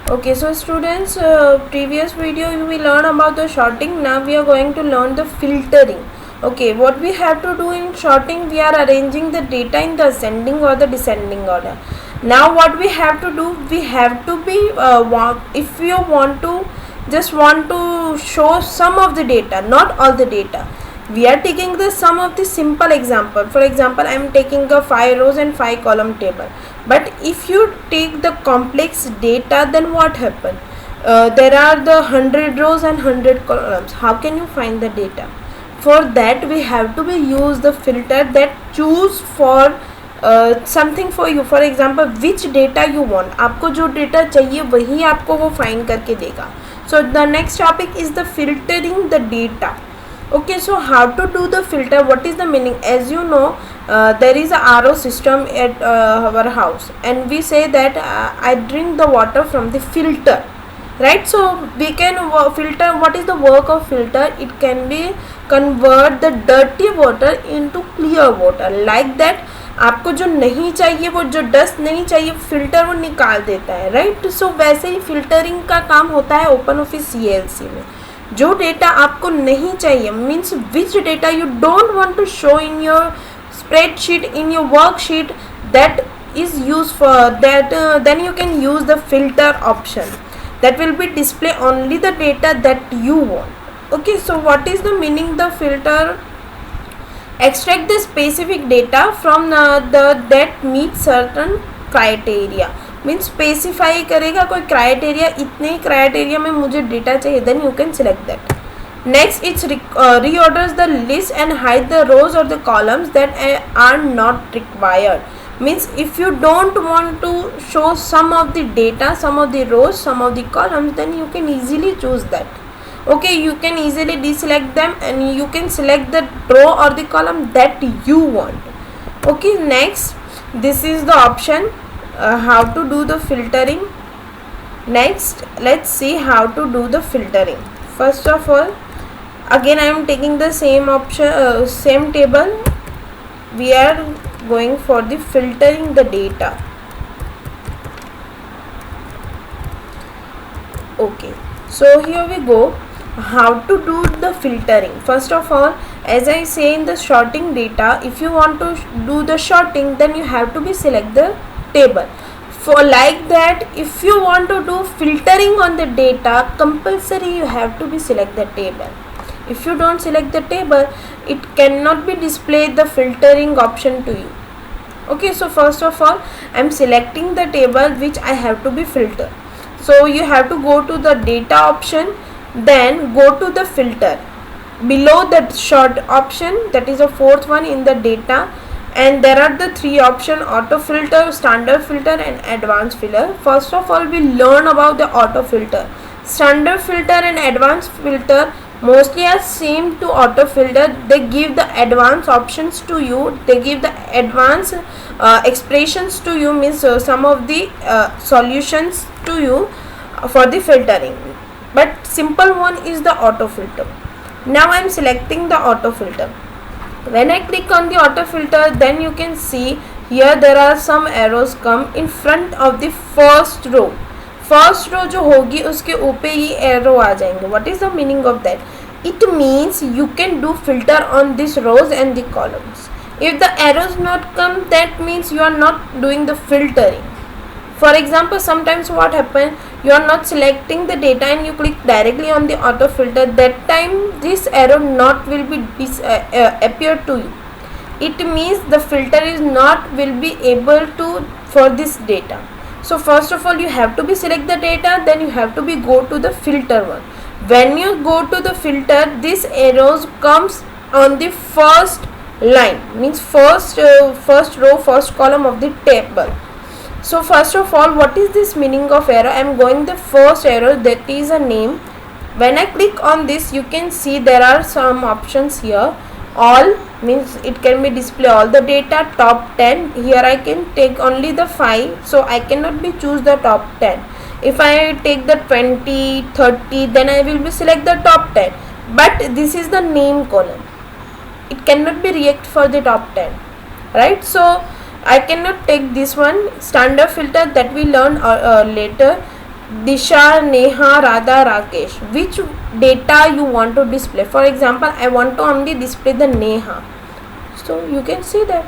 Okay, so students, previous video we learned about the sorting. Now we are going to learn the filtering. Okay, what we have to do in sorting, we are arranging the data in the ascending or the descending order. Now what we have to do, we have to be if you want to show some of the data, not all the data. We are taking the sum of the simple example. For example, I am taking a 5 rows and 5 column table. But if you take the complex data, then what happen? There are the 100 rows and 100 columns. How can you find the data? For that we have to be use the filter that choose for something for you. For example, which data you want. आपको जो data चाहिए वही आपको वो find करके देगा. So the next topic is the filtering the data. Okay, so how to do the filter? What is the meaning? As you know, there is a RO system at our house, and we say that I drink the water from the filter, right? So we can filter. What is the work of filter? It can be convert the dirty water into clear water. Like that, आपको जो नहीं चाहिए, वो जो dust नहीं चाहिए, filter वो निकाल देता है, राइट? सो वैसे ही फिल्टरिंग का काम होता है ओपन ऑफिस CLC में. जो डेटा आपको नहीं चाहिए, means which data you don't want to show in your spreadsheet, in your worksheet, that is used for that, then you can use the filter option. That will be display only the data that you want. Okay, so what is the meaning the filter? Extract the specific data from the that meet certain criteria. Means specify करेगा कोई criteria, इतने ही criteria में मुझे data चाहिए, then you can select that. Next, it's reorders the list and hide the rows और the columns that are not required. means if you don't want to show some of the data, some of the rows, some of the columns, then you can easily choose that. Okay, you can easily deselect them and you can select the row or the column that you want. Okay, next, this is the option how to do the filtering. Next, let's see how to do the filtering. First of all, again I am taking the same option, same table. We are going for the filtering the data. Okay, so here we go. How to do the filtering? First of all, as I say in the sorting data, if you want to do the sorting, then you have to be select the table. For like that, if you want to do filtering on the data, compulsory you have to be select the table. If you don't select the table, it cannot be displayed the filtering option to you. Okay, so first of all, I am selecting the table which I have to be filter. So you have to go to the data option, then go to the filter. Below that sort option, that is the fourth one in the data, and there are the three option: auto filter, standard filter and advanced filter. First of all, we learn about the auto filter. Standard filter and advanced filter mostly are same to auto filter. They give the advanced options to you, they give the advanced expressions to you, means some of the solutions to you for the filtering, but simple one is the auto filter. Now I am selecting the auto filter. When I click on the auto filter, then you can see here there are some arrows come in front of the first row. First row जो होगी उसके ऊपर ये arrow आ जाएंगे. What is the meaning of that? It means you can do filter on this rows and the columns. If the arrows not come, that means you are not doing the filtering. For example, sometimes what happen, you are not selecting the data and you click directly on the auto filter. That time this arrow not will be appear to you. It means the filter is not will be able to for this data. So first of all, you have to be select the data, then you have to be go to the filter one. When you go to the filter, this arrows comes on the first line, means first row, first column of the table. So first of all, what is this meaning of arrow? I am going the first arrow, that is a name. When I click on this, you can see there are some options here. All means it can be display all the data. Top 10, here I can take only the 5, so I cannot be choose the top 10. If I take the 20, 30, then I will be select the top 10, but this is the name column. It cannot be react for the top 10, right? So I cannot take this one. Standard filter that we learn later. Disha, Neha, Radha, Rakesh. Which data you want to display? For example, I want to only display the Neha. So you can see that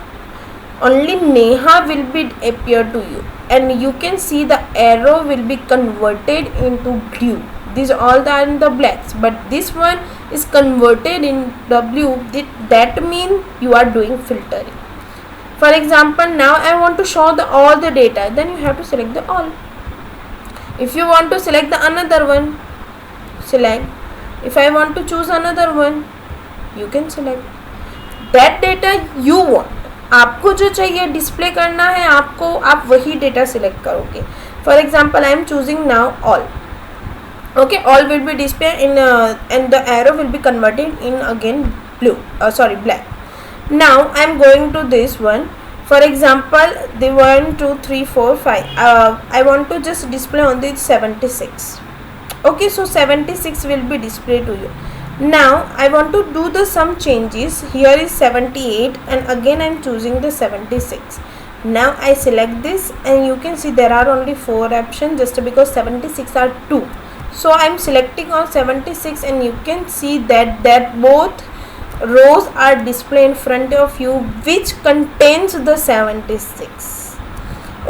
only Neha will be appear to you, and you can see the arrow will be converted into blue. These all are in the blacks, but this one is converted in the blue. That means you are doing filtering. For example, now I want to show all the data, then you have to select the all. If you want to select the another one, select. If I want to choose another one, you can select that data you want. आपको जो चाहिए display करना है आपको, आप वही data select करोगे. For example I am choosing now all. Okay, all will be displayed in and the arrow will be converted in again blue, black. Now I am going to this one. For example, the 1 2 3 4 5 I want to just display on the 76. Okay, so 76 will be displayed to you. Now I want to do the some changes. Here is 78 and again I am choosing the 76. Now I select this and you can see there are only 4 options just because 76 are 2. So I am selecting on 76 and you can see that both rows are displayed in front of you which contains the 76.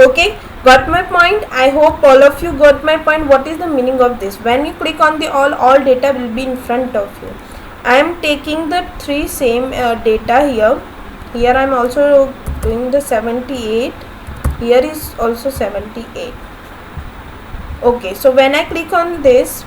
Okay, got my point? I hope all of you got my point. What is the meaning of this? When you click on the all data will be in front of you. I am taking the 3 same data here. Here I am also doing the 78. Here is also 78. Okay, so when I click on this,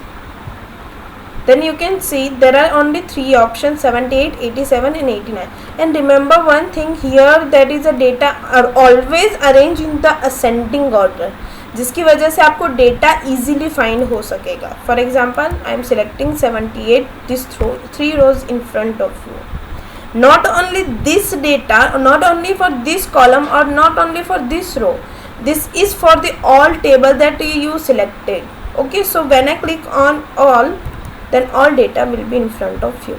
then you can see there are only 3 options, 78, 87 and 89. And remember one thing here, that is the data are always arranged in the ascending order, जिसकी वजह से आपको data easily find हो सकेगा. For example, I am selecting 78, this 3 rows in front of you. Not only this data, not only for this column or not only for this row, this is for the all table that you selected. Okay, so when I click on all, then all data will be in front of you.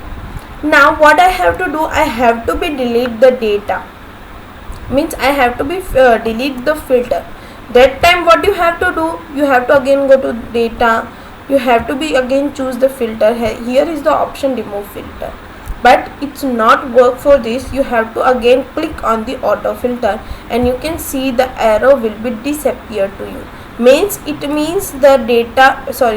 Now what I have to do, I have to be delete the data, means I have to be delete the filter. That time what you have to do, you have to again go to data, you have to be again choose the filter. Here is the option remove filter, but it's not work for this. You have to again click on the auto filter and you can see the arrow will be disappear to you, means it means the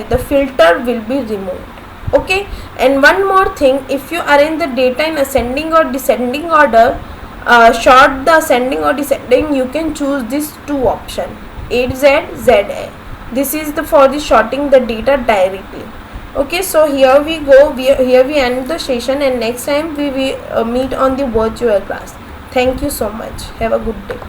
the filter will be removed. Okay, and one more thing, if you arrange the data in ascending or descending order, sort the ascending or descending, you can choose these 2 options, AZ, ZA. This is for the sorting the data directly. Okay, so here we go, here we end the session, and next time we will meet on the virtual class. Thank you so much. Have a good day.